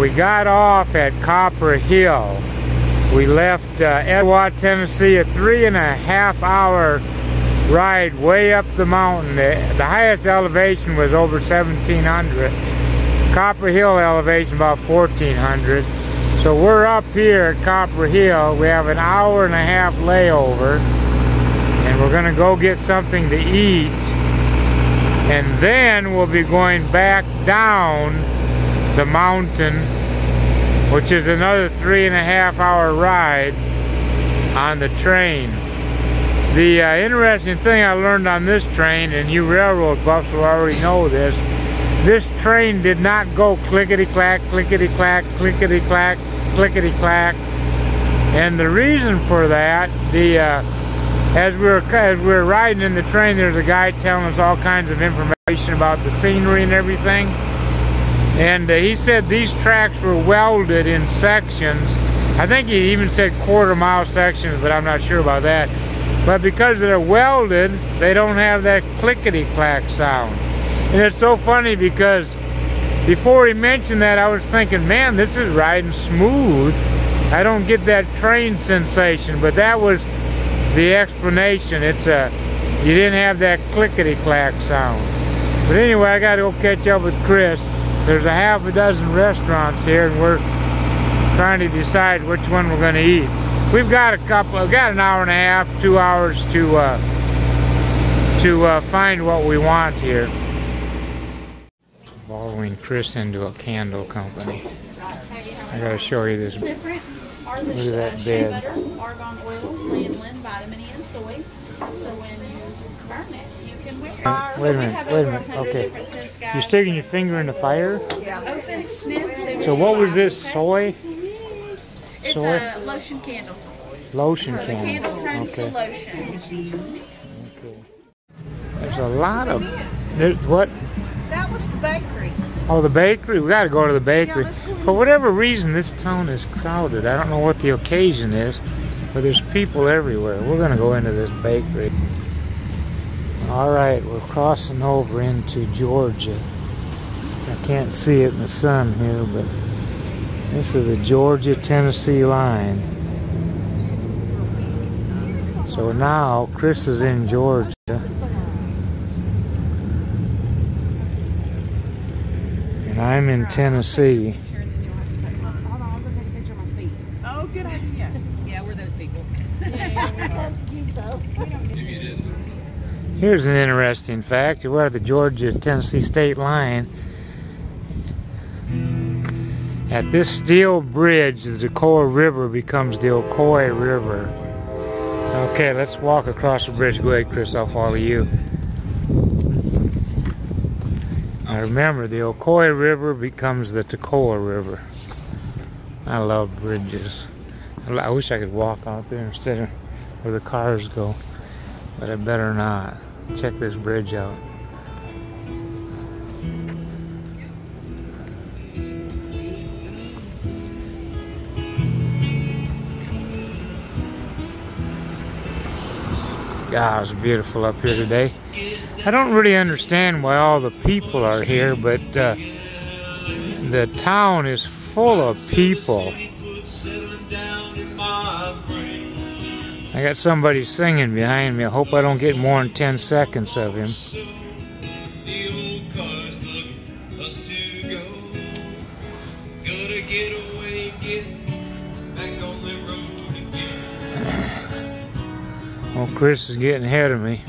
we got off at Copperhill. We left Etowah, Tennessee, a 3.5 hour ride way up the mountain. The highest elevation was over 1,700. Copperhill elevation about 1,400. So we're up here at Copperhill. We have an 1.5 hour layover, and we're gonna go get something to eat, and then we'll be going back down the mountain, which is another 3.5 hour ride on the train. The interesting thing I learned on this train, and you railroad buffs will already know this train did not go clickety-clack, clickety-clack, clickety-clack, clickety-clack. And the reason for that, as we were riding in the train, there's a guy telling us all kinds of information about the scenery and everything. And he said these tracks were welded in sections. I think he even said 1/4 mile sections, but I'm not sure about that. But because they're welded, they don't have that clickety-clack sound. And it's so funny because before he mentioned that, I was thinking, man, this is riding smooth. I don't get that train sensation, but that was the explanation. It's you didn't have that clickety-clack sound. But anyway, I got to go catch up with Chris. There's a half a dozen restaurants here, and we're trying to decide which one we're going to eat. We've got an 1.5 hours, 2 hours to find what we want here. Following Chris into a candle company. I gotta show you this. Look Ours at is that shea bed. butter, argan oil, lanolin, vitamin E, and soy. So when you burn it, you can wear it. Wait a minute. Okay. You're sticking your finger in the fire? Yeah. Open, sniff, see So what was this, okay? soy? It's soy? a lotion candle. Lotion So the candle. candle turns to Okay. lotion. Okay. There's a lot of... There's what? That was the bakery. Oh, the bakery? We gotta go to the bakery. Yeah, let's go. For whatever reason, this town is crowded. I don't know what the occasion is, but there's people everywhere. We're gonna go into this bakery. Alright, we're crossing over into Georgia. I can't see it in the sun here, but this is the Georgia Tennessee line. So now Chris is in Georgia. And I'm in Tennessee. Hold on, I'm gonna take a picture of my feet. Oh, good idea. Yeah, we're those people. That's cute though. Here's an interesting fact. We're at the Georgia-Tennessee state line. At this steel bridge, the Etowah River becomes the Ocoee River. Okay, let's walk across the bridge. Go ahead, Chris, I'll follow you. Now remember, the Ocoee River becomes the Etowah River. I love bridges. I wish I could walk out there instead of where the cars go, but I better not. Check this bridge out. God, it's beautiful up here today. I don't really understand why all the people are here, but the town is full of people. I got somebody singing behind me. I hope I don't get more than 10 seconds of him. Oh, Chris is getting ahead of me.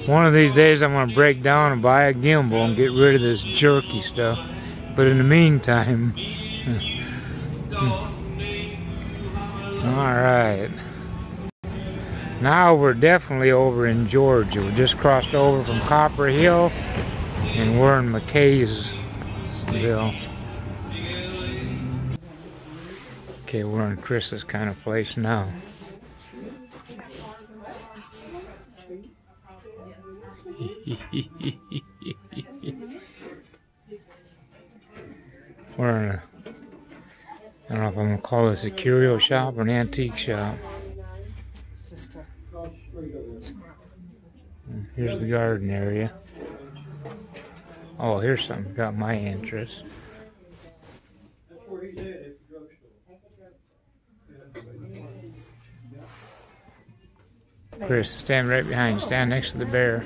One of these days I'm going to break down and buy a gimbal and get rid of this jerky stuff. But in the meantime... Alright. Now we're definitely over in Georgia. We just crossed over from Copperhill and we're in McKaysville. Okay, we're in Chris's kind of place now. We're in a, I don't know if I'm going to call this a curio shop or an antique shop. Here's the garden area. Oh, here's something that got my interest. where he's at the drugstore. Chris, stand right behind you. Stand next to the bear.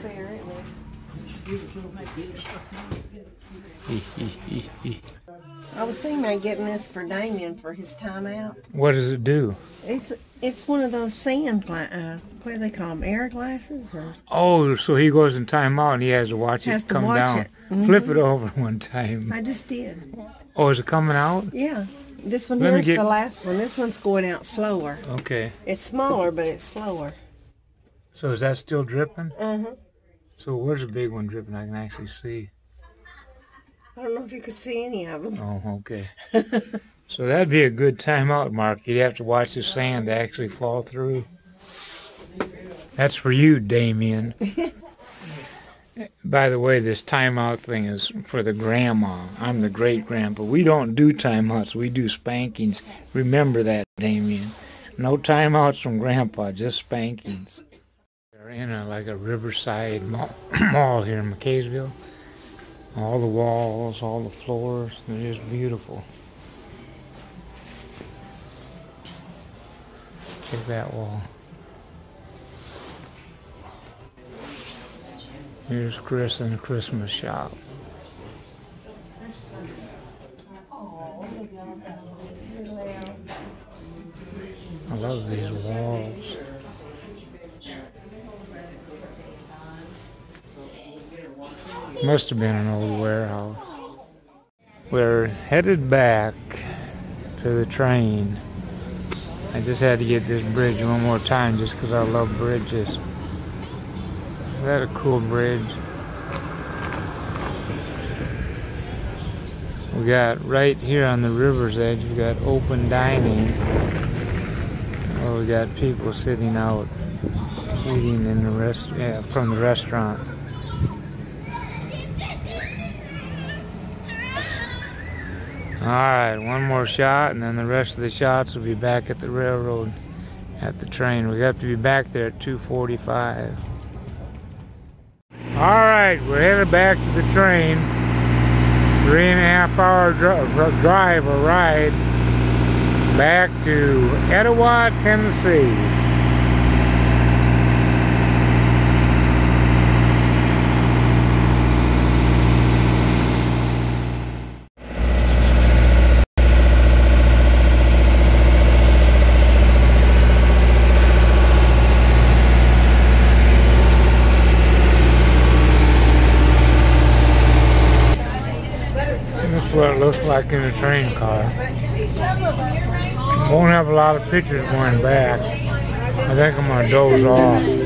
I was thinking about getting this for Damien for his time out. What does it do? It's one of those sand what do they call them? Air glasses or? Oh, so he goes in timeout and he has to watch it come down. It. Mm-hmm. Flip it over one time. I just did. Oh, is it coming out? Yeah. This one here's the last one. This one's going out slower. Okay. It's smaller, but it's slower. So is that still dripping? Uh-huh. So where's the big one dripping I can actually see? I don't know if you could see any of them. Oh, okay. So that'd be a good timeout, Mark. You'd have to watch the sand actually fall through. That's for you, Damien. By the way, this timeout thing is for the grandma. I'm the great-grandpa. We don't do timeouts. We do spankings. Remember that, Damien. No timeouts from Grandpa, just spankings. We're in like a riverside mall here in McKaysville. All the walls, all the floors, they're just beautiful. Check that wall. Here's Chris in the Christmas shop. I love these walls. Must have been an old warehouse. We're headed back to the train. I just had to get this bridge one more time just because I love bridges. Is that a cool bridge? We got right here on the river's edge, we got open dining. Oh, we got people sitting out eating in the from the restaurant. Alright, one more shot and then the rest of the shots will be back at the railroad at the train. We have to be back there at 2:45. Alright, we're headed back to the train. 3.5 hour drive or ride back to Etowah, Tennessee. What it looks like in a train car. Won't have a lot of pictures going back. I think I'm gonna doze off.